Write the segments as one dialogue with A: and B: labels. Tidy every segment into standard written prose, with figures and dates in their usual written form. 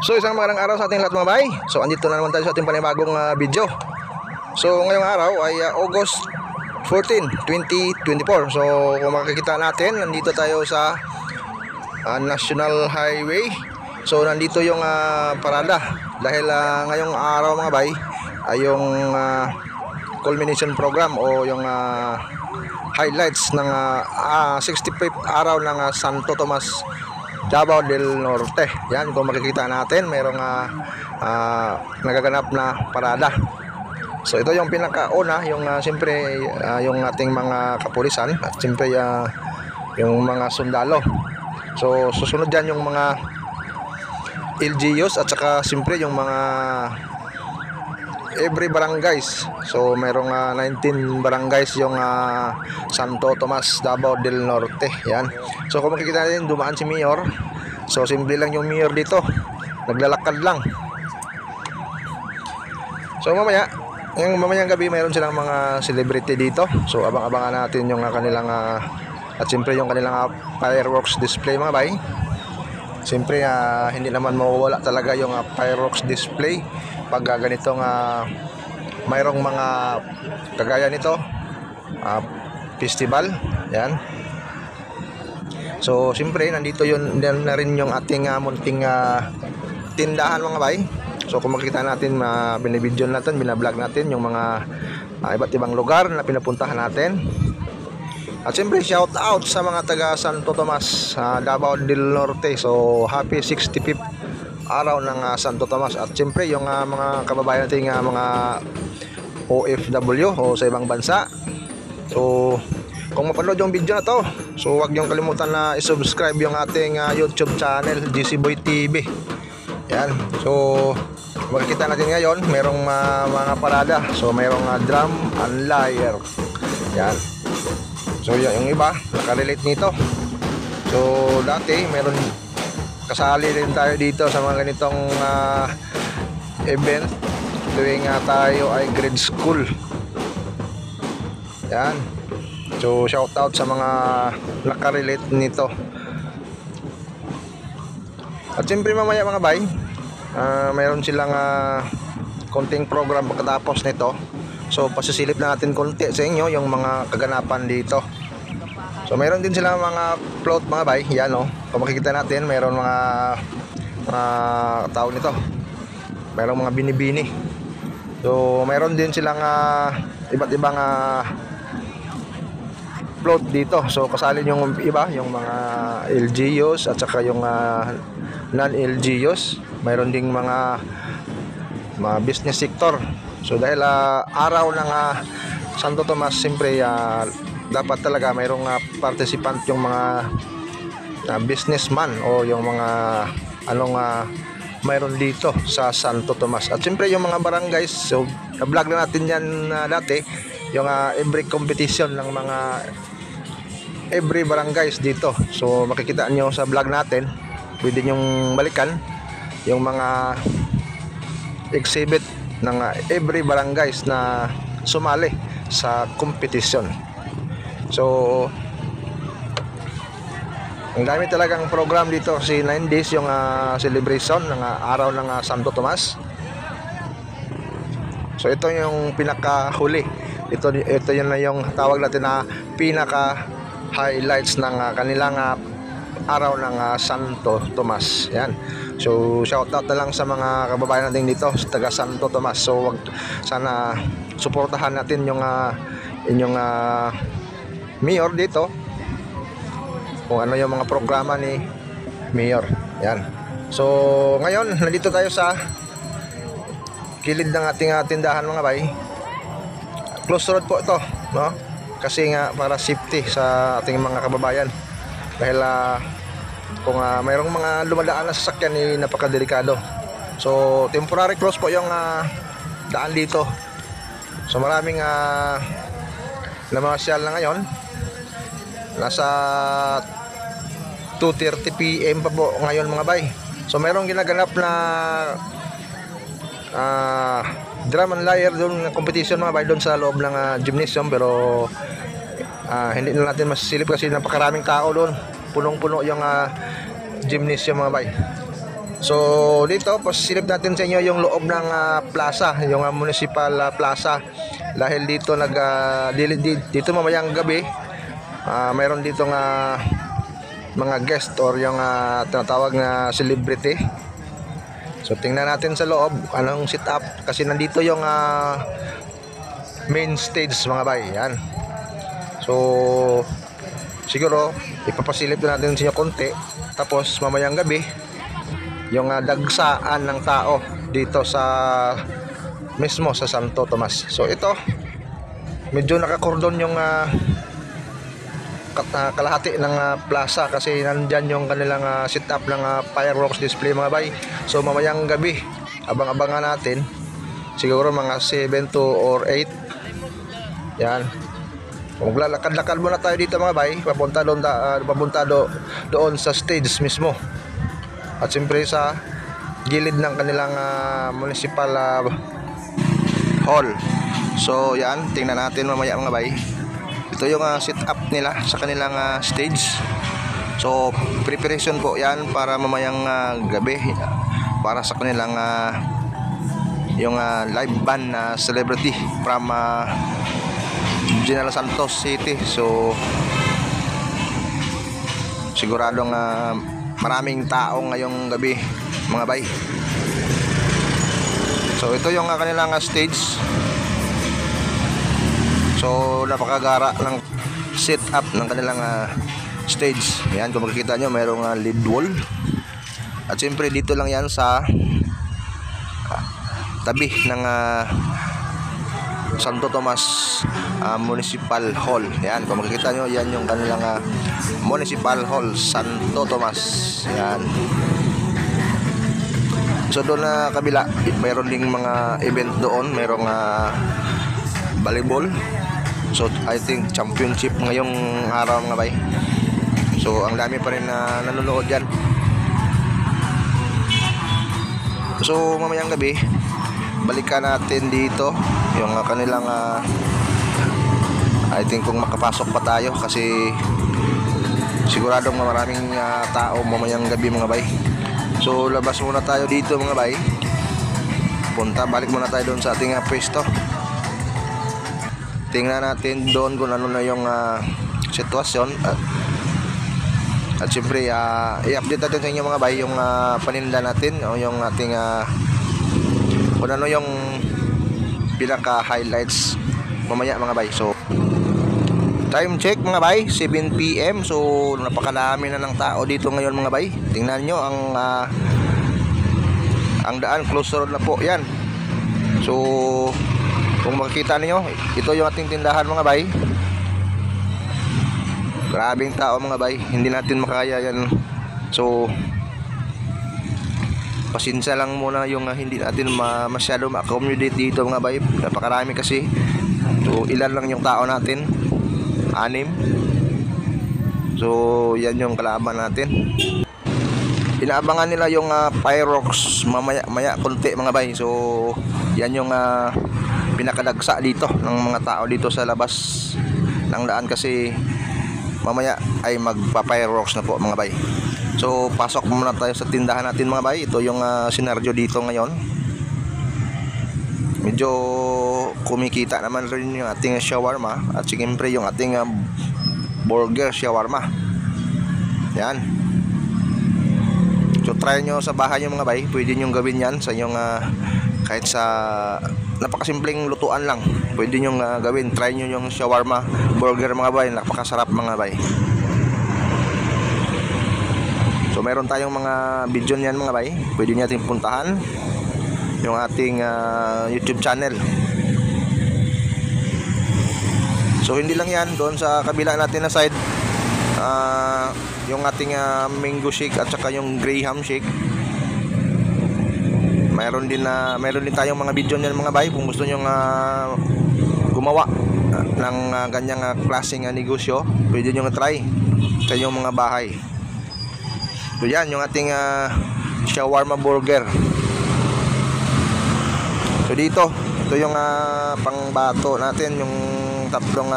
A: So isang magandang araw sa ating lahat mga bay. So andito na naman tayo sa ating panibagong video. So ngayong araw ay August 14, 2024. So kung makikita natin, nandito tayo sa National Highway. So nandito yung parada. Dahil ngayong araw mga bay ay yung culmination program o yung highlights ng 65th araw ng Santo Tomas Davao del Norte. Yan, kung makikita natin, merong nagaganap na parada. So ito yung pinakauna, yung siyempre yung ating mga kapulisan at siyempre yung mga sundalo. So susunod dyan yung mga LGUs at saka siyempre yung mga every barangays. So merong 19 barangays yung Santo Tomas Davao del Norte. Yan. So kung makikita natin, dumaan si Mayor. So simple lang yung Mayor dito, naglalakad lang. So mamayang gabi mayroon silang mga celebrity dito. So abang-abangan natin yung kanilang at siyempre yung kanilang fireworks display mga bay. Siyempre hindi naman mawawala talaga yung fireworks display pag ganitong mayroong mga kagaya nito festival. Yan. So siyempre nandito yun na rin yung ating munting tindahan mga bay. So kung makikita natin, binibidyo natin, binablog natin yung mga iba't ibang lugar na pinapuntahan natin. At siyempre shout out sa mga taga Santo Tomas Davao del Norte. So happy 65th araw ng Santo Tomas. At siyempre yung mga kababayan natin mga OFW o sa ibang bansa. So kung mapanood yung video na to, so huwag niyong kalimutan na i-subscribe yung ating YouTube channel, GC Boy TV. Yan. So makikita natin ngayon, merong mga parada. So merong drum and lyre. Yan. So yung iba, nakarelate nito. So dati, meron kasali rin tayo dito sa mga ganitong event tuwing tayo ay grade school. Yan. So shout out sa mga nakarelate nito. At siyempre mamaya mga bay, mayroon silang konting program pagkatapos nito. So pasisilip na natin konti sa inyo yung mga kaganapan dito. So mayroon din silang mga float mga bay. Yan o, kung makikita natin, mayroon mga tao nito, mayroon mga binibini. So mayroon din silang iba't ibang float dito. So kasali yung iba, yung mga LGUs at saka yung non-LGUs. Mayroon ding mga business sector. So dahil araw ng Santo Tomas, siyempre dapat talaga mayroong participant yung mga businessman o yung mga mayroon dito sa Santo Tomas. At siyempre yung mga barangays, so vlog na natin yan dati, yung every competition ng mga every barangays dito. So makikita nyo sa vlog natin, pwede nyong balikan yung mga exhibit ng every barangays na sumali sa competition. So ang dami talagang program dito kasi 9 days yung celebration ng araw ng Santo Tomas. So ito yung pinakahuli. Ito yun na yung tawag natin na pinaka highlights ng kanilang araw ng Santo Tomas. Yan. So shout out na lang sa mga kababayan natin dito sa taga Santo Tomas. So wag sana suportahan natin yung inyong Mayor dito, kung ano yung mga programa ni Mayor. Yan. So ngayon nandito tayo sa kilid ng ating tindahan mga bay. Close road po ito, no? Kasi nga para safety sa ating mga kababayan. Dahil kung mayroong mga dumadaan na sasakyan, napakadelikado. So temporary close po yung daan dito. So maraming namasyal na ngayon. Nasa 2:30 PM pa po ngayon mga bay. So mayroong ginaganap na drum and lyre doon, competition mga bay, doon sa loob ng gymnasium. Pero hindi na natin masilip kasi napakaraming tao doon. Punong-puno yung gymnasium mga bay. So dito, pasilip natin sa inyo yung loob ng plaza, yung municipal plaza. Dahil dito dito mamayang gabi, mayroon dito nga mga guest or yung tinatawag na celebrity. So tingnan natin sa loob anong setup kasi nandito yung main stage mga bay. Yan. So siguro ipapasilip natin sa inyo konti, tapos mamayang gabi yung dagsaan ng tao dito sa mismo sa Santo Tomas. So ito medyo nakakordon yung kalahati ng plaza kasi nandyan yung kanilang setup ng fireworks display mga bay. So mamayang gabi abang-abangan natin siguro mga 7 to or 8. Yan. Maglalakad-lakad muna tayo dito mga bay, papunta doon sa stage mismo. At siyempre sa gilid ng kanilang municipal hall. So yan, tingnan natin mamaya mga bay. Ito yung setup nila sa kanilang stage. So preparation po yan para mamayang gabi para sa kanilang yung live band na celebrity from General Santos City. So siguradong maraming tao ngayong gabi mga bay. So ito yung kanilang stage. So napakagara ng setup ng kanilang stage. Yan, kung makikita nyo mayroong lead wall. At siyempre dito lang yan sa tabi ng Santo Tomas Municipal Hall. Yan, kung makikita nyo, yan yung kanilang Municipal Hall Santo Tomas. Yan. So doon na kabila, mayroon ding mga event doon. Mayroong volleyball. So I think championship ngayong araw mga bay. So ang dami pa rin na nanonood dyan. So mamayang gabi balikan natin dito yung kanilang I think kung makapasok pa tayo kasi siguradong maraming tao mamayang gabi mga bay. So labas muna tayo dito mga bay. Balik muna tayo doon sa ating pwesto. Tingnan natin doon kung ano na yung sitwasyon at siyempre i-update natin sa inyo mga bay yung paninda natin o yung ating kung ano yung pinaka highlights mamaya mga bay. So time check mga bay, 7 PM. So napakalami na ng tao dito ngayon mga bay. Tingnan nyo ang daan, close road na po yan. So kung makikita niyo, ito yung ating tindahan mga bay. Grabing tao mga bay, hindi natin makaya yan. So pasensya lang muna yung hindi natin masyado ma-accommodate dito mga bay. Napakarami kasi. So ilan lang yung tao natin? 6. So yan yung kalaban natin. Inaabangan nila yung fireworks maya konti mga bay. So yan yung pinakadagsa dito ng mga tao dito sa labas ng daan kasi mamaya ay magpa-fireworks na po mga bay. So pasok muna tayo sa tindahan natin mga bay. Ito yung senaryo dito ngayon. Medyo kumikita naman rin yung ating shawarma at siyempre yung ating burger shawarma. Yan. So try nyo sa bahay nyo mga bay. Pwede nyo gawin yan sa inyong kahit sa napakasimpleng lutuan lang. Pwede nyo gawin. Try nyo yung shawarma burger mga bay. Napakasarap mga bay. So meron tayong mga video niyan mga bay. Pwede nyo natin puntahan yung ating YouTube channel. So hindi lang yan. Doon sa kabila natin na side yung ating mango shake at saka yung graham shake. Mayroon din tayong mga video niyan mga bay. Kung gusto nyo gumawa ng ganyang klaseng negosyo, pwede nyo try sa inyong mga bahay. So yan yung ating shawarma burger. So ito yung pangbato natin, yung tatlong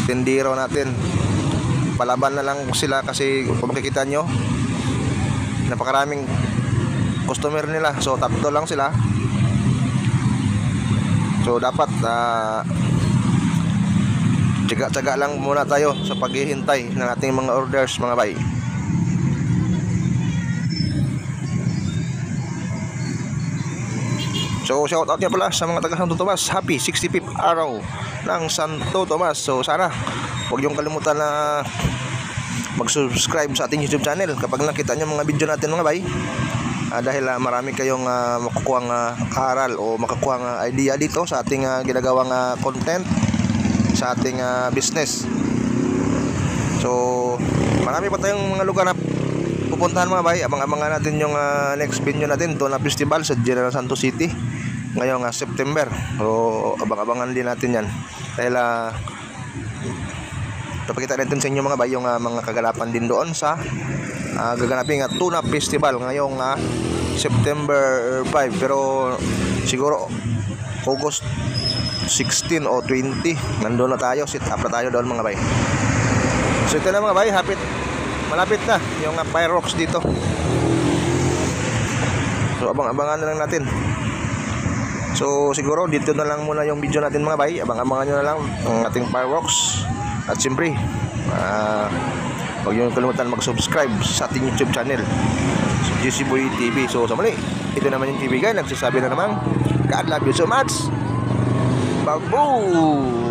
A: tindero natin. Palaban na lang sila kasi kung makikita nyo napakaraming customer nila. So tatlo lang sila. So dapat tiyaga-tiyaga lang muna tayo sa paghihintay ng ating mga orders mga bay. So shout out nga pala sa mga taga Santo Tomas. Happy 65th araw ng Santo Tomas. So sana huwag yung kalimutan na mag-subscribe sa ating YouTube channel kapag nakita nyo mga video natin mga bay. Dahil marami kayong makukuhang aral o makakuhang idea dito sa ating ginagawang content sa ating business. So marami pa tayong mga lugar na pupuntahan mga bay. Abang-abangan natin yung next video natin, Tuna Festival sa General Santos City ngayong September. So abang-abangan din natin yan dahil papakita natin sa inyo mga bay yung mga kaganapan din doon sa gaganapin Tuna Festival ngayong September 5, pero siguro August 16 o 20 nandun na tayo, sit up na tayo doon mga bay. So ito na mga bay, malapit na yung fireworks dito. So abang-abangan na lang natin. So siguro dito na lang muna yung video natin mga bay. Abang-abangan nyo na lang ang ating fireworks. At siyempre huwag nyo kalimutan mag-subscribe sa ating YouTube channel, so, GC Boy TV. So sa muli, ito naman yung TV guy, nagsasabi na naman, God love you so much. Babu!